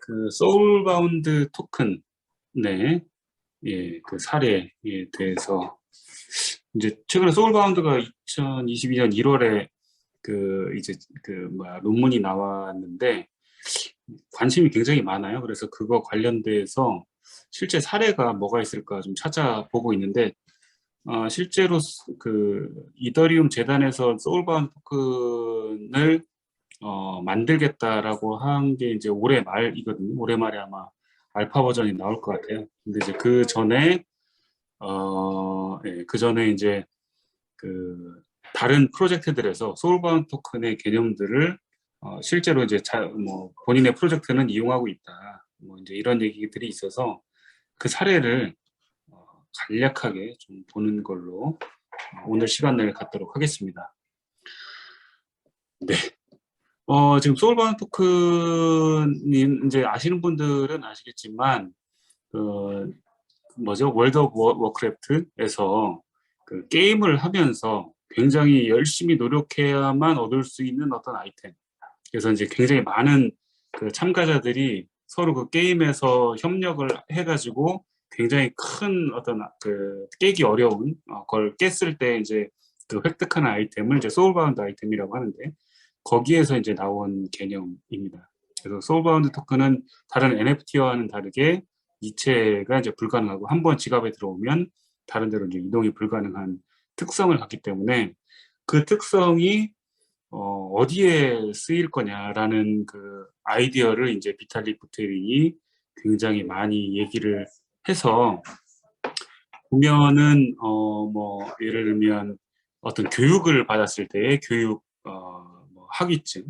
그 소울바운드 토큰의 그 사례에 대해서 이제 최근에 소울바운드가 2022년 1월에 이제 논문이 나왔는데 관심이 굉장히 많아요. 그래서 그거 관련돼서 실제 사례가 뭐가 있을까 좀 찾아보고 있는데 실제로 이더리움 재단에서 소울바운드 토큰을 만들겠다라고 한 게 이제 올해 말이거든요. 올해 말에 아마 알파 버전이 나올 것 같아요. 근데 이제 그 전에 그 전에 이제 다른 프로젝트들에서 소울바운드 토큰의 개념들을 실제로 이제 본인의 프로젝트는 이용하고 있다. 뭐 이제 이런 얘기들이 있어서 그 사례를 간략하게 좀 보는 걸로 오늘 시간을 갖도록 하겠습니다. 네. 지금 소울바운드 토큰이 이제 아시는 분들은 아시겠지만 월드 오브 워크래프트에서 게임을 하면서 굉장히 열심히 노력해야만 얻을 수 있는 어떤 아이템. 그래서 이제 굉장히 많은 참가자들이 서로 그 게임에서 협력을 해가지고 굉장히 큰 어떤 깨기 어려운 걸 깼을 때 이제 획득하는 아이템을 이제 소울바운드 아이템이라고 하는데 거기에서 이제 나온 개념입니다. 그래서 소울바운드 토큰은 다른 NFT와는 다르게 이체가 이제 불가능하고 한번 지갑에 들어오면 다른 데로 이제 이동이 불가능한 특성을 갖기 때문에 그 특성이 어디에 쓰일 거냐라는 아이디어를 이제 비탈릭 부테린이 굉장히 많이 얘기를 해서 보면은 예를 들면 어떤 교육을 받았을 때의 교육 학위증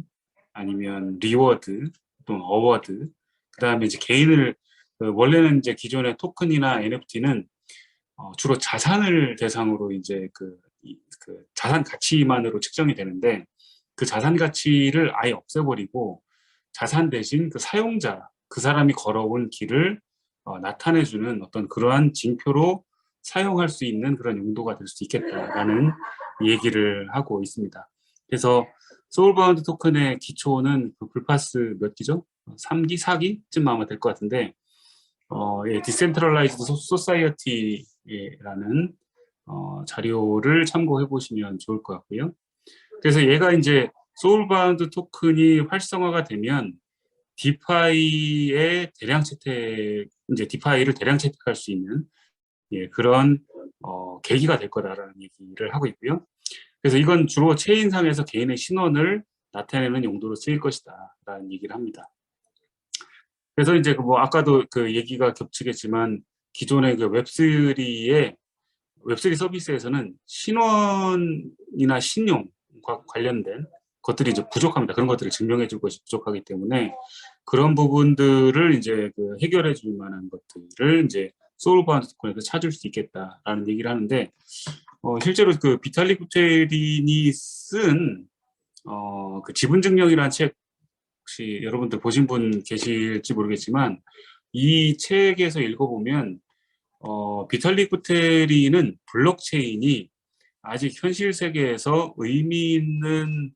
아니면 리워드 또는 어워드 그다음에 이제 개인을 원래는 이제 기존의 토큰이나 NFT는 주로 자산을 대상으로 이제 자산 가치만으로 측정이 되는데 그 자산 가치를 아예 없애버리고 자산 대신 사용자 그 사람이 걸어온 길을 나타내주는 어떤 그러한 징표로 사용할 수 있는 그런 용도가 될 수 있겠다라는 얘기를 하고 있습니다. 그래서 소울바운드 토큰의 기초는 불파스 몇 기죠? 3기, 4기쯤 아마 될 것 같은데 디센트럴라이즈드 소사이어티라는 자료를 참고해 보시면 좋을 것 같고요. 그래서 얘가 이제 소울바운드 토큰이 활성화가 되면 디파이의 대량 채택, 이제 디파이를 대량 채택할 수 있는 그런 계기가 될 거다라는 얘기를 하고 있고요. 그래서 이건 주로 체인상에서 개인의 신원을 나타내는 용도로 쓰일 것이다라는 얘기를 합니다. 그래서 이제 아까도 얘기가 겹치겠지만 기존의 웹3의 웹3 서비스에서는 신원이나 신용과 관련된 것들이 이제 부족합니다. 그런 것들을 증명해 줄 것이 부족하기 때문에 그런 부분들을 이제 해결해 줄 만한 것들을 이제 소울바운드 토큰에서 찾을 수 있겠다라는 얘기를 하는데 실제로 비탈릭 부테린이 쓴 지분증명이라는 책 혹시 여러분들 보신 분 계실지 모르겠지만 이 책에서 읽어보면 비탈릭 부테린은 블록체인이 아직 현실 세계에서 의미 있는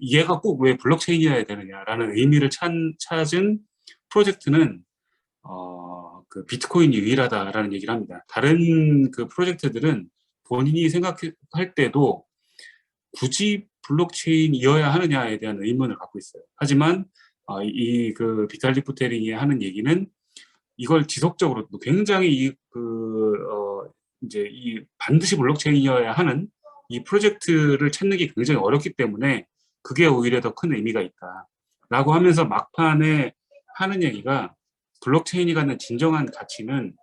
얘가 꼭 왜 블록체인이어야 되느냐라는 의미를 찾은 프로젝트는 비트코인이 유일하다라는 얘기를 합니다. 다른 프로젝트들은 본인이 생각할 때도 굳이 블록체인이어야 하느냐에 대한 의문을 갖고 있어요. 하지만 비탈릭 부테린이 하는 얘기는 이걸 지속적으로 굉장히 이제 반드시 블록체인이어야 하는 이 프로젝트를 찾는 게 굉장히 어렵기 때문에 그게 오히려 더 큰 의미가 있다라고 하면서 막판에 하는 얘기가 블록체인이 갖는 진정한 가치는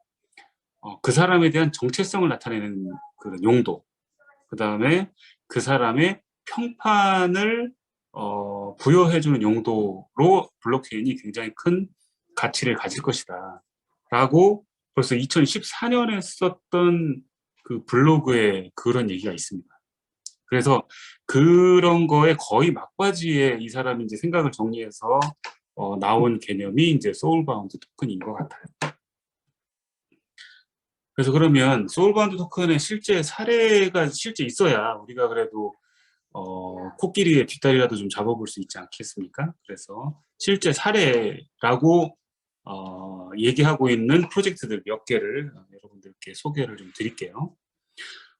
그 사람에 대한 정체성을 나타내는 그런 용도, 그 다음에 그 사람의 평판을 부여해주는 용도로 블록체인이 굉장히 큰 가치를 가질 것이다 라고 벌써 2014년에 썼던 블로그에 그런 얘기가 있습니다. 그래서 그런 거에 거의 막바지에 이 사람이 이제 생각을 정리해서 나온 개념이 이제 소울바운드 토큰인 것 같아요. 그래서 그러면 소울바운드 토큰의 실제 사례가 실제 있어야 우리가 그래도 코끼리의 뒷다리라도 좀 잡아볼 수 있지 않겠습니까? 그래서 실제 사례라고 얘기하고 있는 프로젝트들 몇 개를 여러분들께 소개를 좀 드릴게요.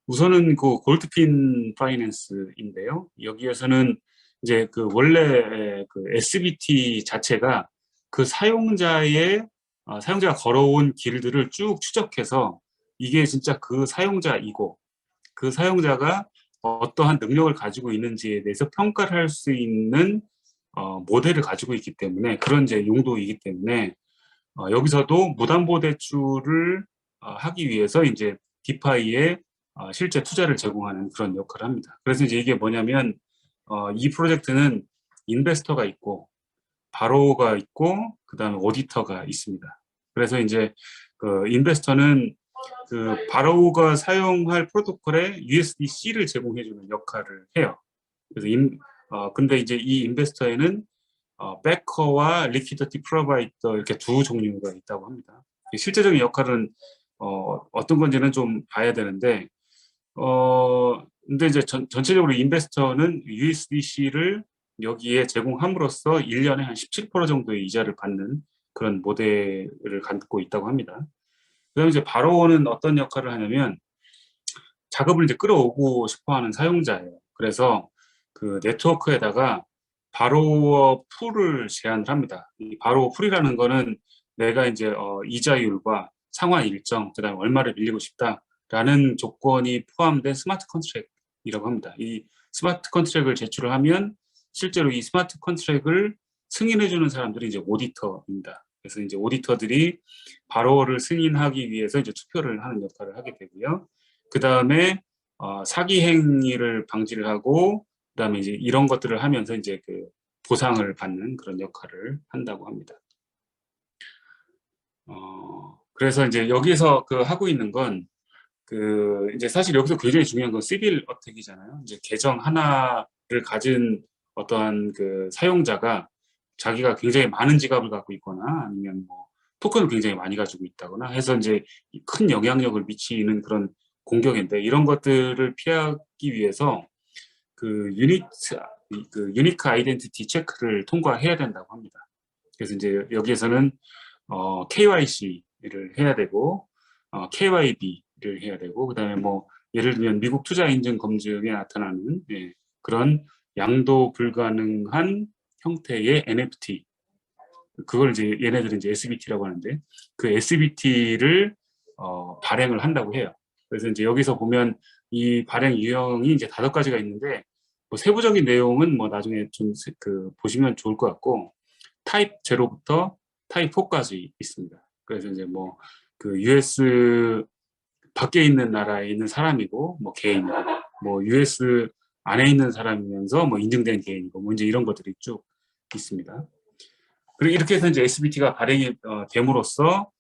우선은 그 골드핀 파이낸스인데요. 여기에서는 이제 그 원래 그 SBT 자체가 그 사용자가 걸어온 길들을 쭉 추적해서 이게 진짜 그 사용자이고 그 사용자가 어떠한 능력을 가지고 있는지에 대해서 평가를 할 수 있는 모델을 가지고 있기 때문에 그런 이제 용도이기 때문에 여기서도 무담보대출을 하기 위해서 이제 디파이에 실제 투자를 제공하는 그런 역할을 합니다. 그래서 이제 이게 뭐냐면 이 프로젝트는 인베스터가 있고 바로워가 있고 그다음에 오디터가 있습니다. 그래서 이제 그 인베스터는 그 바로워가 사용할 프로토콜에 USDC를 제공해주는 역할을 해요. 그래서 근데 이제 이 인베스터에는 백커와 리퀴디티 프로바이더 이렇게 두 종류가 있다고 합니다. 실제적인 역할은 어떤 건지는 좀 봐야 되는데 근데 이제 전체적으로 인베스터는 USDC를 여기에 제공함으로써 1년에 한 17% 정도의 이자를 받는 그런 모델을 갖고 있다고 합니다. 그다음에 이제 바로워는 어떤 역할을 하냐면 작업을 이제 끌어오고 싶어하는 사용자예요. 그래서 그 네트워크에다가 바로워 풀을 제안을 합니다. 이 바로워 풀이라는 거는 내가 이제 이자율과 상환 일정, 그다음에 얼마를 빌리고 싶다라는 조건이 포함된 스마트 컨트랙이라고 합니다. 이 스마트 컨트랙을 제출을 하면 실제로 이 스마트 컨트랙을 승인해주는 사람들이 이제 오디터입니다. 그래서 이제 오디터들이 바로워를 승인하기 위해서 이제 투표를 하는 역할을 하게 되고요. 그 다음에 사기 행위를 방지를 하고 그다음에 이제 이런 것들을 하면서 이제 그 보상을 받는 그런 역할을 한다고 합니다. 그래서 이제 여기서 그 하고 있는 건 그 이제 사실 여기서 굉장히 중요한 건 시빌 어택이잖아요. 이제 계정 하나를 가진 어떠한 그 사용자가 자기가 굉장히 많은 지갑을 갖고 있거나 아니면 뭐 토큰을 굉장히 많이 가지고 있다거나 해서 이제 큰 영향력을 미치는 그런 공격인데 이런 것들을 피하기 위해서 그 유니크 아이덴티티 체크를 통과해야 된다고 합니다. 그래서 이제 여기에서는 KYC를 해야 되고 KYB를 해야 되고 그다음에 뭐 예를 들면 미국 투자 인증 검증에 나타나는 그런 양도 불가능한 형태의 NFT 그걸 이제 얘네들은 이제 SBT라고 하는데 그 SBT를 발행을 한다고 해요. 그래서 이제 여기서 보면 이 발행 유형이 이제 5가지가 있는데 뭐 세부적인 내용은 뭐 나중에 좀 그 보시면 좋을 것 같고 타입 0부터 타입 4까지 있습니다. 그래서 이제 뭐 그 US 밖에 있는 나라에 있는 사람이고 뭐 개인이고 뭐 US 안에 있는 사람이면서 뭐 인증된 개인이고 뭐 이제 이런 것들이 쭉 있습니다. 그리고 이렇게 해서 이제 SBT가 발행이 됨으로써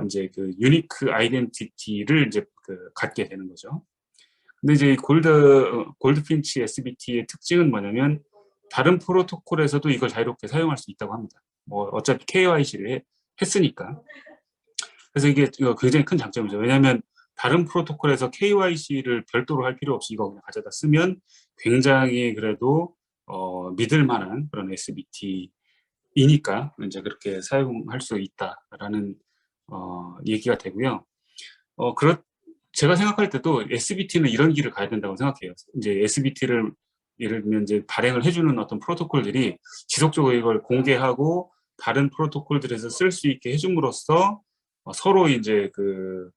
이제 그 유니크 아이덴티티를 이제 그 갖게 되는 거죠. 근데 이제 골드핀치 SBT의 특징은 뭐냐면 다른 프로토콜에서도 이걸 자유롭게 사용할 수 있다고 합니다. 뭐 어차피 KYC를 했으니까. 그래서 이게 굉장히 큰 장점이죠. 왜냐하면 다른 프로토콜에서 KYC를 별도로 할 필요 없이 이거 그냥 가져다 쓰면 굉장히 그래도 믿을 만한 그런 SBT이니까 이제 그렇게 사용할 수 있다라는 얘기가 되고요. 제가 생각할 때도 SBT는 이런 길을 가야 된다고 생각해요. 이제 SBT를 예를 들면 이제 발행을 해주는 어떤 프로토콜들이 지속적으로 이걸 공개하고 다른 프로토콜들에서 쓸 수 있게 해줌으로써 서로 이제 그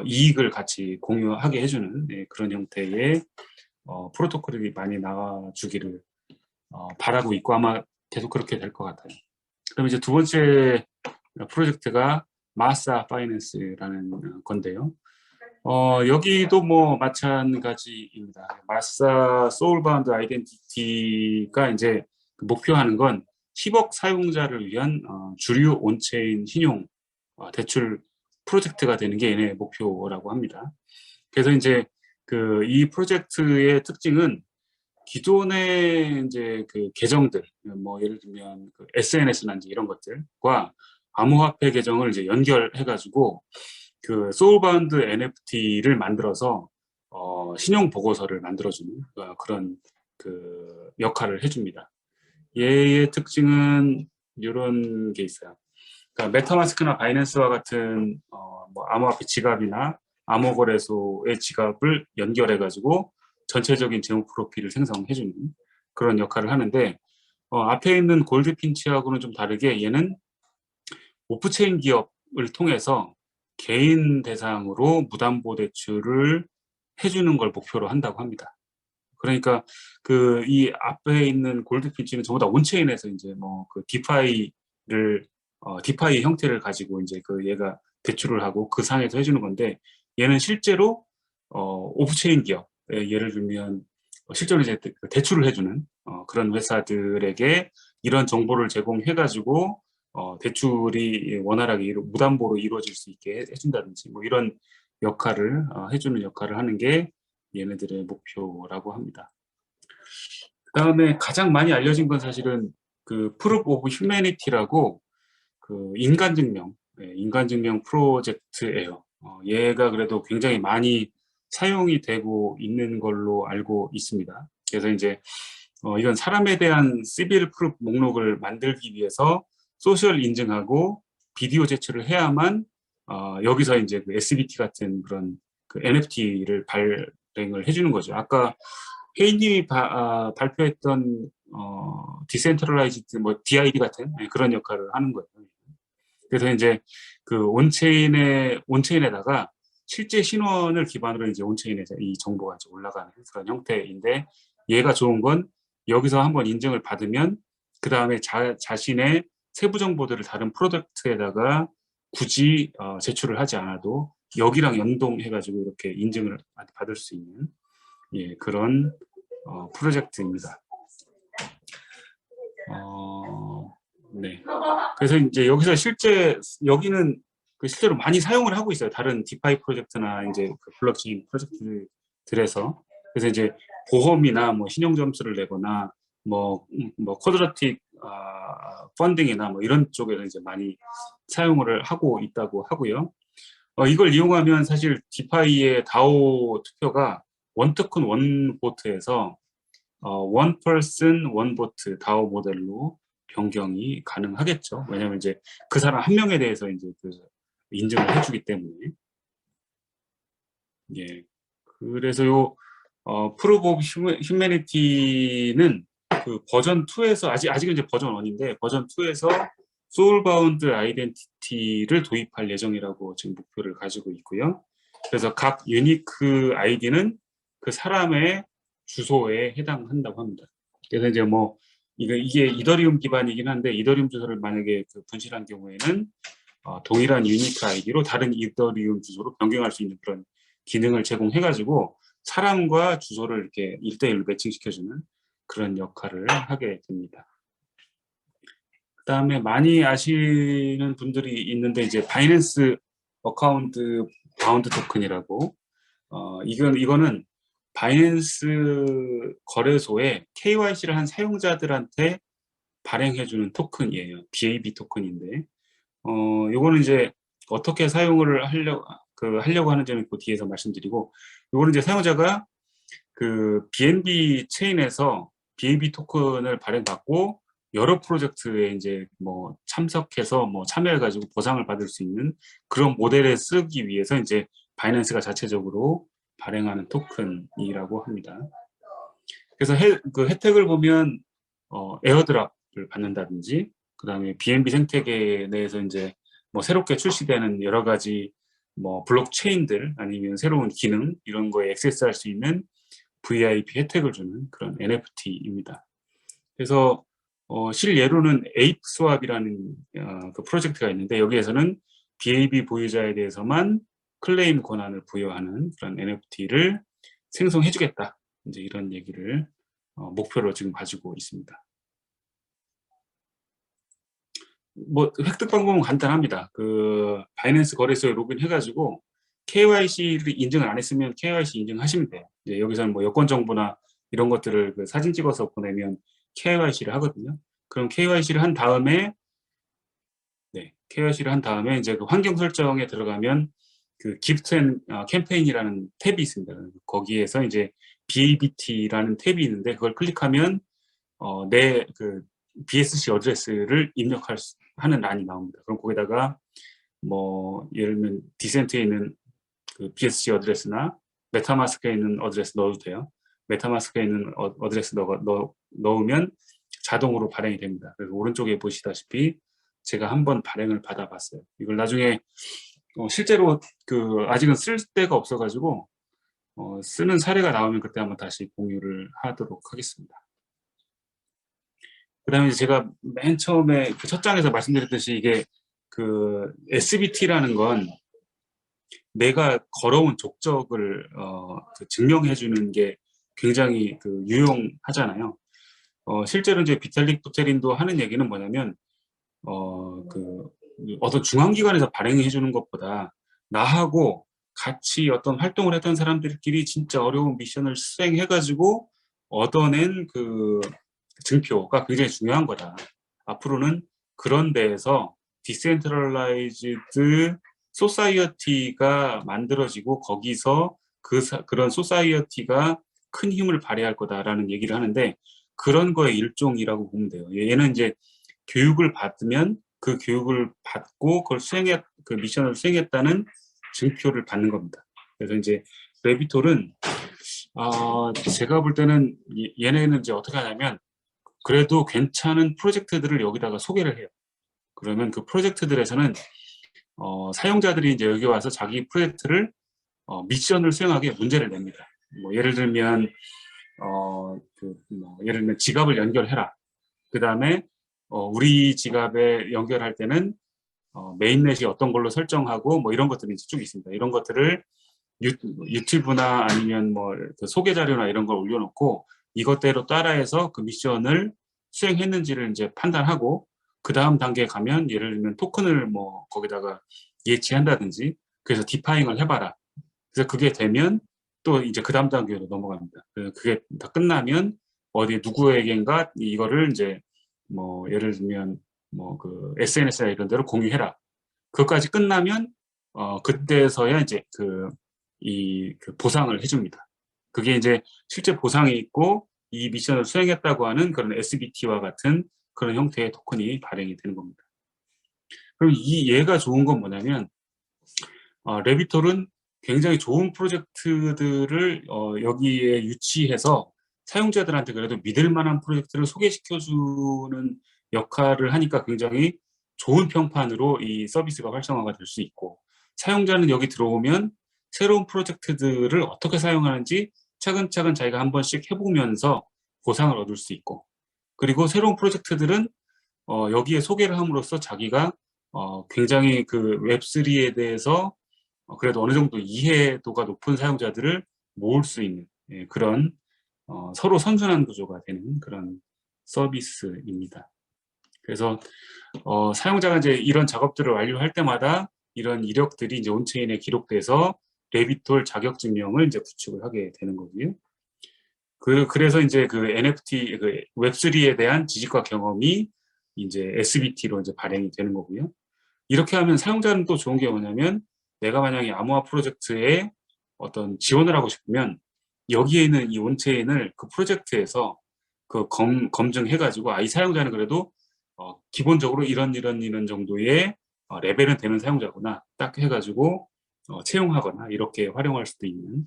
이익을 같이 공유하게 해주는 그런 형태의 프로토콜이 많이 나와주기를 바라고 있고 아마 계속 그렇게 될 것 같아요. 그럼 이제 두 번째 프로젝트가 마사 파이낸스라는 건데요. 여기도 뭐 마찬가지입니다. 마사 소울바운드 아이덴티티가 이제 목표하는 건 10억 사용자를 위한 주류 온체인 신용 대출 프로젝트가 되는 게 얘네 목표라고 합니다. 그래서 이제 그 이 프로젝트의 특징은 기존의 이제 그 계정들, 뭐 예를 들면 그 SNS나 이제 이런 것들과 암호화폐 계정을 이제 연결해가지고 그 소울바운드 NFT를 만들어서 신용 보고서를 만들어주는 그런 그 역할을 해줍니다. 얘의 특징은 이런 게 있어요. 그러니까 메타마스크나 바이낸스와 같은 뭐 암호화폐 지갑이나 암호거래소의 지갑을 연결해가지고 전체적인 재무 프로필을 생성해주는 그런 역할을 하는데, 앞에 있는 골드핀치하고는 좀 다르게 얘는 오프체인 기업을 통해서 개인 대상으로 무담보 대출을 해주는 걸 목표로 한다고 합니다. 그러니까 그 이 앞에 있는 골드핀치는 전부 다 온체인에서 이제 뭐 그 디파이를 디파이 형태를 가지고 이제 그 얘가 대출을 하고 그 상에서 해주는 건데, 얘는 실제로 오프체인 기업, 예를 들면 실제로 이제 대출을 해주는 그런 회사들에게 이런 정보를 제공해가지고 대출이 원활하게 무담보로 이루어질 수 있게 해준다든지 뭐 이런 역할을 해주는 역할을 하는 게 얘네들의 목표라고 합니다. 그 다음에 가장 많이 알려진 건 사실은 그 프루프 오브 휴머니티라고 그 인간증명 프로젝트예요. 얘가 그래도 굉장히 많이 사용이 되고 있는 걸로 알고 있습니다. 그래서 이제 이건 사람에 대한 시빌 프루프 목록을 만들기 위해서 소셜 인증하고 비디오 제출을 해야만 여기서 이제 그 SBT 같은 그런 그 NFT를 발행을 해주는 거죠. 아까 혜인님이 발표했던 디센트럴라이즈드 뭐 DID 같은 그런 역할을 하는 거예요. 그래서 이제 그 온체인에다가 실제 신원을 기반으로 이제 온체인에 이 정보가 이제 올라가는 그런 형태인데, 얘가 좋은 건 여기서 한번 인증을 받으면 그 다음에 자신의 세부 정보들을 다른 프로덕트에다가 굳이 제출을 하지 않아도 여기랑 연동해가지고 이렇게 인증을 받을 수 있는 그런 프로젝트입니다. 네. 그래서 이제 여기서 여기는 실제로 많이 사용을 하고 있어요. 다른 디파이 프로젝트나 이제 그 블록체인 프로젝트들에서. 그래서 이제 보험이나 뭐 신용 점수를 내거나 뭐 쿼드라틱 펀딩이나 뭐 이런 쪽에서 이제 많이 사용을 하고 있다고 하고요. 이걸 이용하면 사실 디파이의 다오 투표가 원 토큰 원 보트에서 원 퍼슨 원 보트 다오 모델로 변경이 가능하겠죠. 왜냐하면 이제 그 사람 한 명에 대해서 이제 그 인증을 해주기 때문에. 예. 그래서 요 프루브 오브 휴머니티는 그 버전 2에서 아직은 이제 버전 1인데 버전 2에서 소울바운드 아이덴티티를 도입할 예정이라고 지금 목표를 가지고 있고요. 그래서 각 유니크 아이디는 그 사람의 주소에 해당한다고 합니다. 그래서 이제 뭐 이게 이더리움 기반이긴 한데 이더리움 주소를 만약에 그 분실한 경우에는 동일한 유니크 아이디로 다른 이더리움 주소로 변경할 수 있는 그런 기능을 제공해가지고 사람과 주소를 이렇게 1대1로 매칭시켜주는 그런 역할을 하게 됩니다. 그 다음에 많이 아시는 분들이 있는데 이제 바이낸스 어카운트 바운드 토큰이라고 이거는 바이낸스 거래소에 KYC를 한 사용자들한테 발행해주는 토큰이에요. BAB 토큰인데 요거는 이제 어떻게 사용을 하려고 하는지는 그 뒤에서 말씀드리고, 요거는 이제 사용자가 그 BNB 체인에서 BAB 토큰을 발행받고 여러 프로젝트에 이제 뭐 참석해서 뭐 참여해가지고 보상을 받을 수 있는 그런 모델에 쓰기 위해서 이제 바이낸스가 자체적으로 발행하는 토큰이라고 합니다. 그래서 그 혜택을 보면 에어드랍을 받는다든지, 그 다음에 BNB 생태계 내에서 이제 뭐 새롭게 출시되는 여러 가지 뭐 블록체인들 아니면 새로운 기능 이런 거에 액세스할 수 있는 VIP 혜택을 주는 그런 NFT입니다. 그래서 실예로는 에이프스왑이라는 그 프로젝트가 있는데 여기에서는 BAB 보유자에 대해서만 클레임 권한을 부여하는 그런 NFT를 생성해주겠다. 이제 이런 얘기를 목표로 지금 가지고 있습니다. 뭐 획득 방법은 간단합니다. 그 바이낸스 거래소에 로그인해가지고 KYC를 인증을 안 했으면 KYC 인증하시면 돼요. 이제 여기서는 뭐 여권 정보나 이런 것들을 그 사진 찍어서 보내면 KYC를 하거든요. 그럼 KYC를 한 다음에 KYC를 한 다음에 이제 그 환경 설정에 들어가면 그 기프트 앤 캠페인이라는 탭이 있습니다. 거기에서 이제 BABT라는 탭이 있는데 그걸 클릭하면 내 그 BSC 어드레스를 하는 란이 나옵니다. 그럼 거기다가 뭐 예를 들면 디센트에 있는 그 BSC 어드레스나 메타마스크에 있는 어드레스 넣어도 돼요. 메타마스크에 있는 어드레스 넣으면 자동으로 발행이 됩니다. 그래서 오른쪽에 보시다시피 제가 한번 발행을 받아봤어요. 이걸 나중에 실제로 아직은 쓸 데가 없어가지고 쓰는 사례가 나오면 그때 한번 다시 공유를 하도록 하겠습니다. 그 다음에 제가 맨 처음에 그 첫 장에서 말씀드렸듯이 이게 그 SBT라는 건 내가 걸어온 족적을 증명해 주는 게 굉장히 유용하잖아요. 실제로 이제 비탈릭 부테린도 하는 얘기는 뭐냐면 어떤 중앙기관에서 발행해 주는 것보다 나하고 같이 어떤 활동을 했던 사람들끼리 진짜 어려운 미션을 수행해 가지고 얻어낸 그 증표가 굉장히 중요한 거다. 앞으로는 그런 데에서 디센트럴라이즈드 소사이어티가 만들어지고 거기서 그런 소사이어티가 큰 힘을 발휘할 거다라는 얘기를 하는데 그런 거의 일종이라고 보면 돼요. 얘는 이제 교육을 받으면 그 교육을 받고 그 미션을 수행했다는 증표를 받는 겁니다. 그래서 이제 레비톨은 제가 볼 때는 얘네는 이제 어떻게 하냐면 그래도 괜찮은 프로젝트들을 여기다가 소개를 해요. 그러면 그 프로젝트들에서는 사용자들이 이제 여기 와서 자기 프로젝트를 미션을 수행하게 문제를 냅니다. 뭐 예를 들면 예를 들면 지갑을 연결해라. 그 다음에 우리 지갑에 연결할 때는 메인넷이 어떤 걸로 설정하고 뭐 이런 것들이 쭉 있습니다. 이런 것들을 유튜브나 아니면 그 소개 자료나 이런 걸 올려놓고 이것대로 따라해서 그 미션을 수행했는지를 이제 판단하고 그 다음 단계에 가면 예를 들면 토큰을 거기다가 예치한다든지 그래서 디파잉을 해봐라. 그래서 그게 되면 또 이제 그 다음 단계로 넘어갑니다. 그게 다 끝나면 어디 누구에겐가 이거를 이제 예를 들면 그 SNS나 이런 데로 공유해라. 그것까지 끝나면 그때서야 이제 그 보상을 해줍니다. 그게 이제 실제 보상이 있고 이 미션을 수행했다고 하는 그런 SBT와 같은 그런 형태의 토큰이 발행이 되는 겁니다. 그럼 얘가 좋은 건 뭐냐면 레비톨은 굉장히 좋은 프로젝트들을 여기에 유치해서 사용자들한테 그래도 믿을 만한 프로젝트를 소개시켜주는 역할을 하니까 굉장히 좋은 평판으로 이 서비스가 활성화가 될 수 있고 사용자는 여기 들어오면 새로운 프로젝트들을 어떻게 사용하는지 차근차근 자기가 한 번씩 해보면서 보상을 얻을 수 있고 그리고 새로운 프로젝트들은 여기에 소개를 함으로써 자기가 굉장히 그 웹3에 대해서 그래도 어느 정도 이해도가 높은 사용자들을 모을 수 있는 그런 서로 선순환 구조가 되는 그런 서비스입니다. 그래서 사용자가 이제 이런 작업들을 완료할 때마다 이런 이력들이 이제 온체인에 기록돼서 레비톨 자격증명을 이제 구축을 하게 되는 거고요. 그래서 이제 그 NFT, 그 웹3에 대한 지식과 경험이 이제 SBT로 이제 발행이 되는 거고요. 이렇게 하면 사용자는 또 좋은 게 뭐냐면 내가 만약에 암호화 프로젝트에 어떤 지원을 하고 싶으면 여기에 있는 이 온체인을 그 프로젝트에서 그 검증해가지고 이 사용자는 그래도 기본적으로 이런 정도의 레벨은 되는 사용자구나 딱 해가지고 채용하거나 이렇게 활용할 수도 있는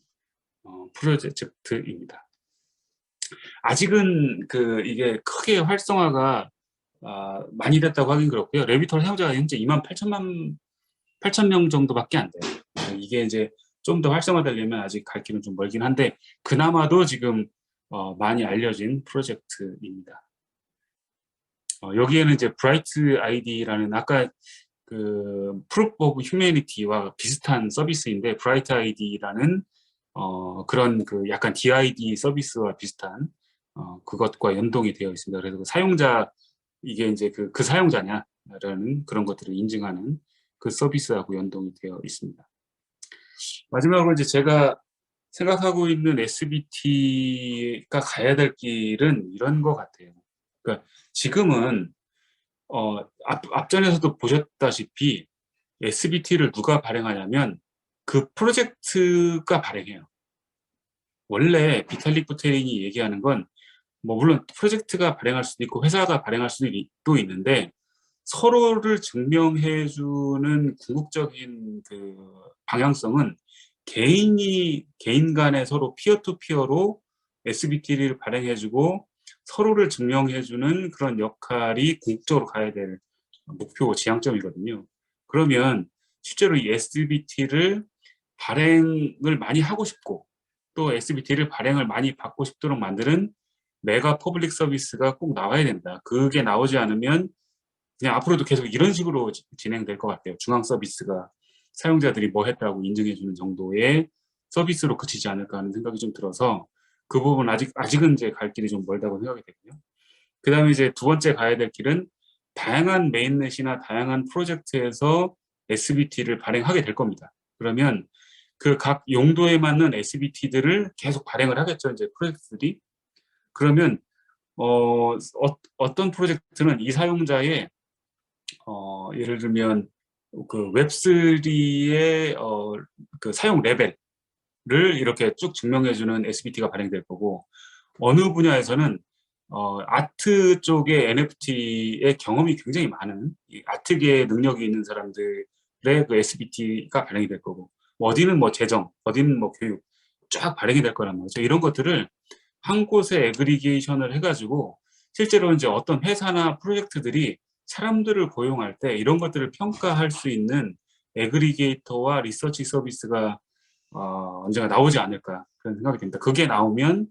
프로젝트입니다. 아직은 이게 크게 활성화가 많이 됐다고 하긴 그렇고요. 레비톨 사용자가 현재 28,000명 정도밖에 안 돼요. 이게 이제 좀 더 활성화되려면 아직 갈 길은 좀 멀긴 한데 그나마도 지금 많이 알려진 프로젝트입니다. 여기에는 이제 브라이트 아이디라는 아까 그 프루프 오브 휴머니티와 비슷한 서비스인데 브라이트 아이디라는 그런 그 약간 DID 서비스와 비슷한 그것과 연동이 되어 있습니다. 그래서 그 사용자 이게 이제 그 사용자냐라는 그런 것들을 인증하는 그 서비스하고 연동이 되어 있습니다. 마지막으로 이제 제가 생각하고 있는 SBT가 가야 될 길은 이런 것 같아요. 그러니까 지금은 앞전에서도 보셨다시피 SBT를 누가 발행하냐면 그 프로젝트가 발행해요. 원래 비탈릭 부테린이 얘기하는 건 뭐 물론 프로젝트가 발행할 수도 있고 회사가 발행할 수도 있는데 서로를 증명해 주는 궁극적인 그 방향성은 개인 간에 서로 피어 투 피어로 SBT를 발행해 주고 서로를 증명해 주는 그런 역할이 궁극적으로 가야 될 목표 지향점이거든요. 그러면 실제로 이 SBT를 발행을 많이 하고 싶고 또 SBT를 발행을 많이 받고 싶도록 만드는 메가 퍼블릭 서비스가 꼭 나와야 된다. 그게 나오지 않으면 그냥 앞으로도 계속 이런 식으로 진행될 것 같아요. 중앙 서비스가 사용자들이 뭐 했다고 인증해 주는 정도의 서비스로 그치지 않을까 하는 생각이 좀 들어서 그 부분 아직은 이제 갈 길이 좀 멀다고 생각이 되고요. 그다음에 이제 두 번째 가야 될 길은 다양한 메인넷이나 다양한 프로젝트에서 SBT를 발행하게 될 겁니다. 그러면 그 각 용도에 맞는 SBT들을 계속 발행을 하겠죠, 이제 프로젝트들이. 그러면 어떤 프로젝트는 이 사용자의 예를 들면 그 웹3의 그 사용 레벨을 이렇게 쭉 증명해주는 SBT가 발행될 거고 어느 분야에서는 아트 쪽의 NFT의 경험이 굉장히 많은 이 아트계에 능력이 있는 사람들의 그 SBT가 발행이 될 거고 어디는 뭐 재정, 어디는 뭐 교육 쫙 발행이 될 거란 말이죠. 이런 것들을 한 곳에 애그리게이션을 해가지고 실제로 이제 어떤 회사나 프로젝트들이 사람들을 고용할 때 이런 것들을 평가할 수 있는 애그리게이터와 리서치 서비스가 언젠가 나오지 않을까 그런 생각이 듭니다. 그게 나오면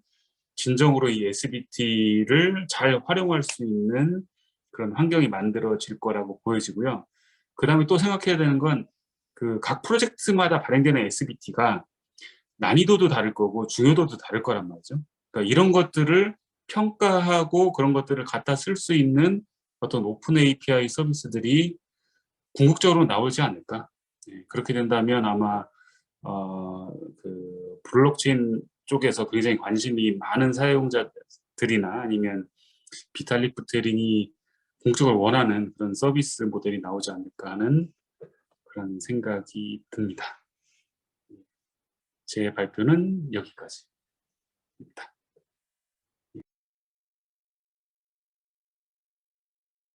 진정으로 이 SBT를 잘 활용할 수 있는 그런 환경이 만들어질 거라고 보여지고요. 그 다음에 또 생각해야 되는 건 그 각 프로젝트마다 발행되는 SBT가 난이도도 다를 거고 중요도도 다를 거란 말이죠. 그러니까 이런 것들을 평가하고 그런 것들을 갖다 쓸 수 있는 어떤 오픈 API 서비스들이 궁극적으로 나오지 않을까. 그렇게 된다면 아마 그 블록체인 쪽에서 굉장히 관심이 많은 사용자들이나 아니면 비탈릭 부테린이 공적으로 원하는 그런 서비스 모델이 나오지 않을까 하는 그런 생각이 듭니다. 제 발표는 여기까지입니다.